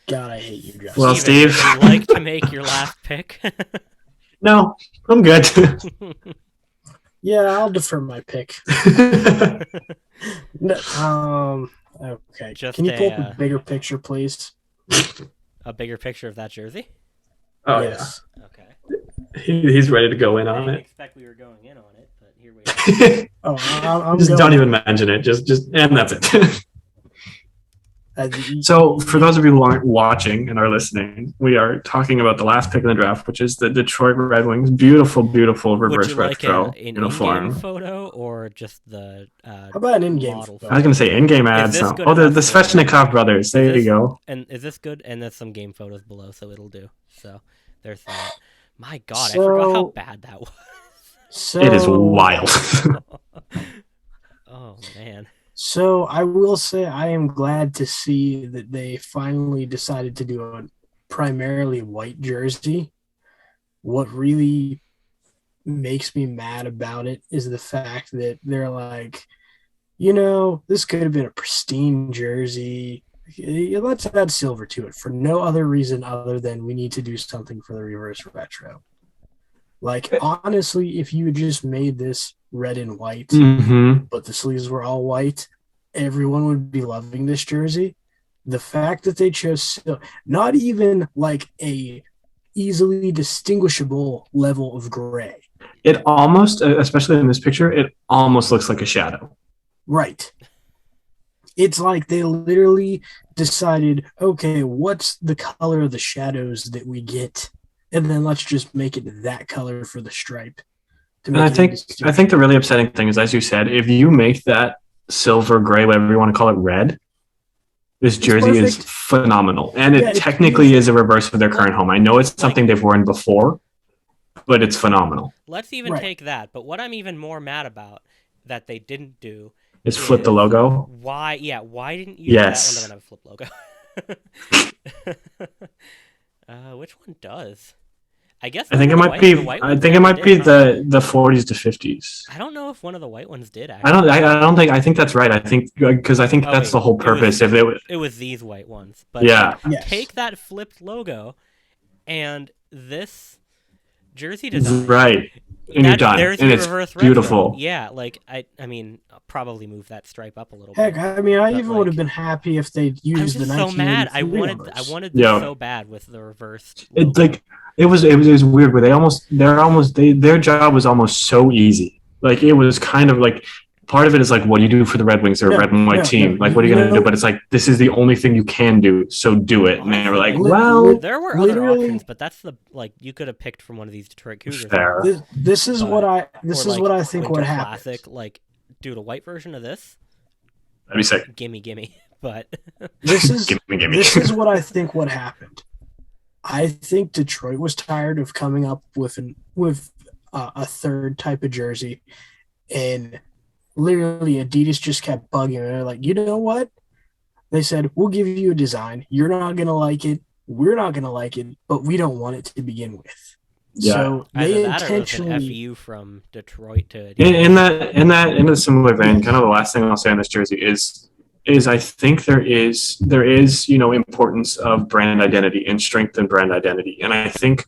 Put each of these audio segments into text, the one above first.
God, I hate you, Well, Justin. Steven, Steve. would you like to make your last pick? No, I'm good. Yeah, I'll defer my pick. No, okay. Can Just you pull up a bigger picture, please? a bigger picture of that jersey? Oh yeah, Yes. Okay. he's ready to go in I on didn't it. expect we were going in on it, but here we are. Oh, I'm Just don't going. even mention it. Just and that's it. You, So, for those of you who aren't watching and are listening, we are talking about the last pick in the draft, which is the Detroit Red Wings. Beautiful, beautiful Would reverse you like retro an in-game uniform. photo or just the how about an in-game model I was photo? going to say in-game Is ads. this No. good Oh, the enough for you? Svechnikov brothers. There you go. And is this good? And there's some game photos below, so it'll do. So there's that. My God, I forgot how So, bad that was. It is so, wild. Oh man. so I will say I am glad to see that they finally decided to do a primarily white jersey. What really makes me mad about it is the fact that they're like, this could have been a pristine jersey. Let's add silver to it for no other reason other than we need to do something for the reverse retro. Like, honestly, if you had just made this red and white, Mm-hmm. but the sleeves were all white, everyone would be loving this jersey. The fact that they chose not even like a easily distinguishable level of gray. It almost, especially in this picture, it almost looks like a shadow. Right. It's like they literally decided, okay, what's the color of the shadows that we get? And then let's just make it that color for the stripe. And I think the really upsetting thing is, as you said, if you make that silver, gray, whatever you want to call it, red, this jersey is phenomenal. And it technically is a reverse of their current home. I know it's something they've worn before, but it's phenomenal. Let's even take that. But what I'm even more mad about that they didn't do is flip the logo. Why didn't you do that one doesn't have a flip logo? Which one does? I guess I think it might be. I think it might be the 40s to 50s. I don't know if one of the white ones did. Actually. I don't think. I think that's right. I think because I think that's the whole purpose. It was these white ones. But yeah. Take that flipped logo, and this jersey design. Right. And you're done. There's and it's beautiful. Retro. Yeah, like I mean, I'll probably move that stripe up a little bit. Heck, I mean, I even would have been happy if they used the 1983 so mad. I wanted this so bad with the reversed logo. It's like it was weird where their job was almost so easy. Like it was kind of like part of it is like, what do you do for the Red Wings? They're a red and white team. Like, what are you going to do? But it's like, this is the only thing you can do. So do it. And they were like, well, there were other options, but that's you could have picked from one of these Detroit Cougars. Fair. This is what I think would happen. Classic, like, dude, a white version of this. That'd be sick. Gimme. But this is gimme. This is what I think what happened. I think Detroit was tired of coming up with a third type of jersey, and literally Adidas just kept bugging them. They're like, you know what? They said, we'll give you a design. You're not going to like it. We're not going to like it, but we don't want it to begin with. Yeah. So they intentionally an FU from Detroit to Adidas. In a similar vein, kind of the last thing I'll say on this jersey is I think there is importance of brand identity and strength in brand identity. And I think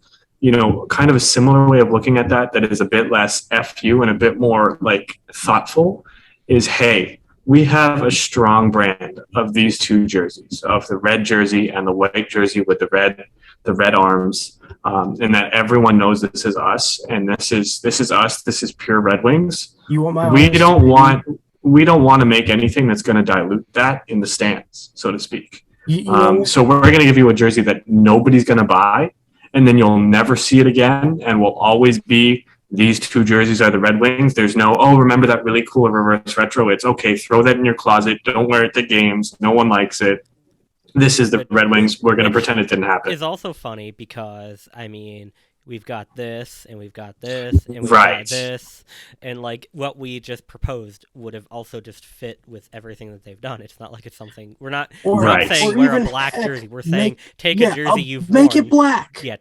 kind of a similar way of looking at that is a bit less FU and a bit more like thoughtful is, hey, we have a strong brand of these two jerseys, of the red jersey and the white jersey with the red arms, and that everyone knows this is us and this is us. This is pure Red Wings. We don't want to make anything that's going to dilute that in the stands, so to speak. So we're going to give you a jersey that nobody's going to buy. And then you'll never see it again, and will always be these two jerseys are the Red Wings. There's no, remember that really cool reverse retro? It's okay, throw that in your closet. Don't wear it to games. No one likes it. This is the Red Wings. We're going to pretend it didn't happen. It's also funny because, I mean, we've got this, and we've got this, and we've got this, and like what we just proposed would have also just fit with everything that they've done. It's not like it's something we're not saying wear a black jersey. We're saying take a jersey you've worn. Make it black. Yeah,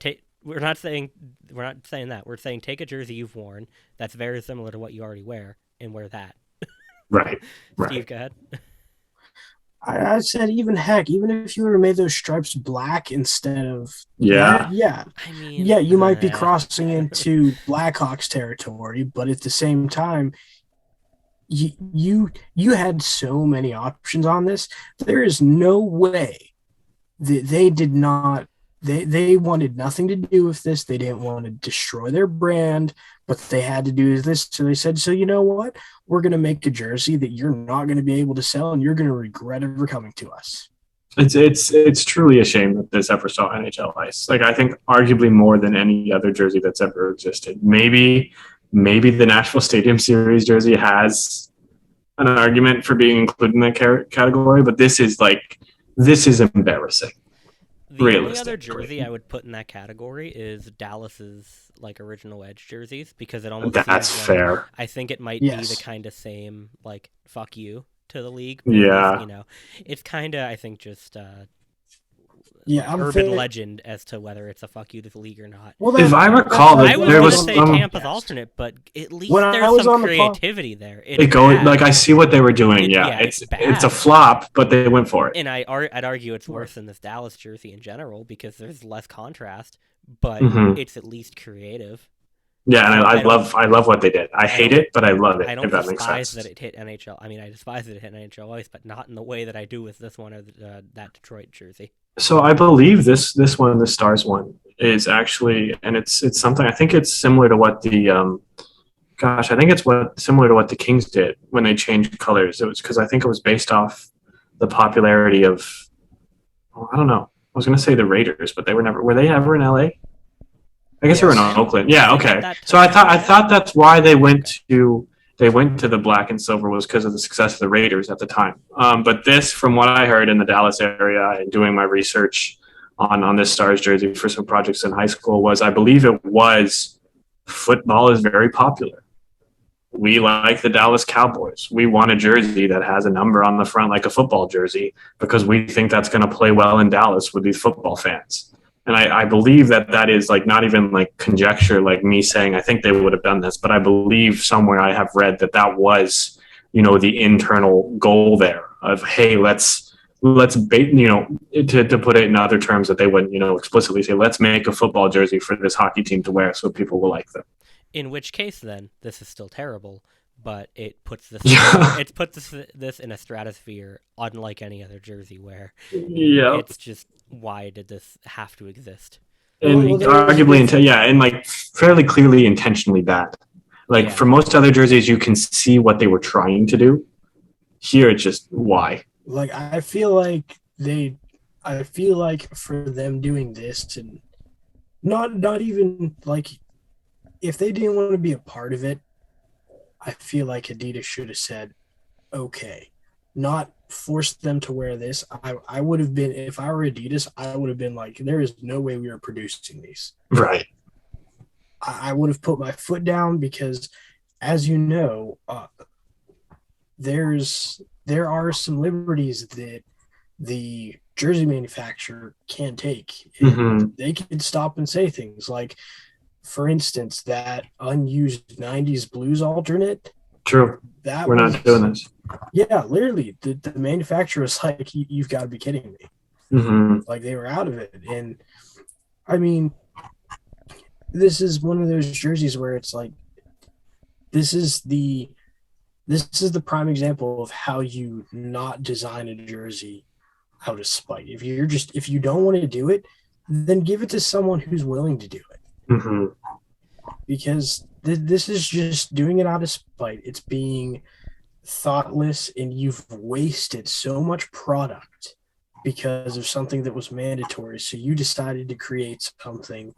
we're not saying that. We're saying take a jersey you've worn that's very similar to what you already wear and wear that. Right. Steve, go ahead. I said even heck, even if you would have made those stripes black instead of red, Yeah, yeah, I mean, yeah, you might be crossing into Blackhawks territory, but at the same time, you had so many options on this. There is no way that they did not. They wanted nothing to do with this. They didn't want to destroy their brand, but they had to do this. So they said, "So you know what? We're going to make a jersey that you're not going to be able to sell, and you're going to regret ever coming to us." it's truly a shame that this ever saw NHL ice. Like I think arguably more than any other jersey that's ever existed. Maybe the Nashville Stadium Series jersey has an argument for being included in that category, but this is embarrassing. the only other jersey Realistically, I would put in that category is Dallas's like original Edge jerseys because it almost that's seems like fair. I think it might be the Yes. kind of same like fuck you to the league, or at least Yeah, it's kind of I think just Yeah, like I'm urban fair. legend as to whether it's a fuck you to the league or not. Well, if I that's recall like I that was when I there gonna was on was say the Tampa's podcast. alternate, but at When least I there's was some on the pod, creativity there. It's it go like bad. I see what they were doing. Yeah, It's it's a bad, flop, but they went for it. and I'd argue it's sure. worse than this Dallas jersey in general because there's less contrast, but Hmm. it's at least creative. Yeah, and I don't I love what they did. I I hate don't it, but I love it. I If don't that makes despise that sense. it hit NHL. I mean, I despise that it hit NHL ice, but not in the way that I do with this one or that Detroit jersey. So I believe this one, the Stars one, is actually, and it's something. I think it's similar to what the gosh, I think it's what similar to what the Kings did when they changed colors. It was because I think it was based off the popularity of, well, I don't know. I was going to say the Raiders, but they were never. Were they ever in LA? I guess they were in Yes. Yeah, Oakland. because Yeah, they had okay. that. So I thought that's why they went to the black and silver was because of the success of the Raiders at the time. But this, from what I heard in the Dallas area and doing my research on this Stars jersey for some projects in high school, was I believe it was football is very popular. We like the Dallas Cowboys. We want a jersey that has a number on the front like a football jersey because we think that's going to play well in Dallas with these football fans. And I believe that that is like not even like conjecture, like me saying I think they would have done this, but I believe somewhere I have read that that was, the internal goal there of hey, let's bait, to put it in other terms that they wouldn't, explicitly say, let's make a football jersey for this hockey team to wear so people will like them. In which case, then this is still terrible, but it puts Yeah. this in a stratosphere unlike any other jersey where Yeah. it's just why did this have to exist? And Well, Like arguably, yeah, and like fairly clearly intentionally bad. Like yeah, for most other jerseys, you can see what they were trying to do. Here, it's just why. like I feel like for them doing this and not even like if they didn't want to be a part of it, I feel like Adidas should have said, okay, not force them to wear this. I would have been, if I were Adidas, I would have been like, there is no way we are producing these. Right. I would have put my foot down because, as you know, there are some liberties that the jersey manufacturer can take, and Mm-hmm. they can stop and say things like, for instance, that unused '90s blues alternate. True. That We're not doing was this. Yeah, literally, the manufacturer was like, "You've got to be kidding me!" Mm-hmm. Like they were out of it, and I mean, this is one of those jerseys where it's like, this is the this is the prime example of how you not design a jersey out of spite. If you don't want to do it, then give it to someone who's willing to do it, Mm-hmm. because this is just doing it out of spite. It's being thoughtless, and you've wasted so much product because of something that was mandatory. So you decided to create something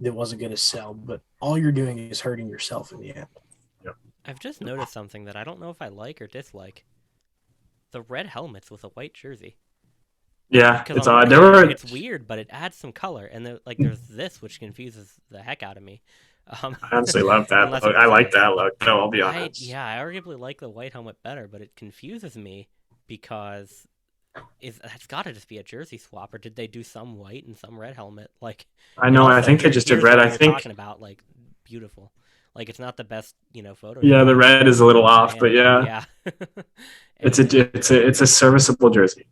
that wasn't going to sell, but all you're doing is hurting yourself in the end. Yep. I've just noticed something that I don't know if I like or dislike: the red helmets with a white jersey. Yeah, Because it's on one odd. There hand, were. it's weird, but it adds some color, and there's this which confuses the heck out of me. Um, I honestly love that unless look. it's I like that look. No, I'll be honest. I arguably like the white helmet better, but it confuses me because that's got to just be a jersey swap, or did they do some white and some red helmet? Like, I and know. I also think they just did here's red. what I you're think talking about, like beautiful. Like it's not the best, Yeah, the Photoshop red is a little off, but brand. yeah, Yeah. it's And a serviceable jersey.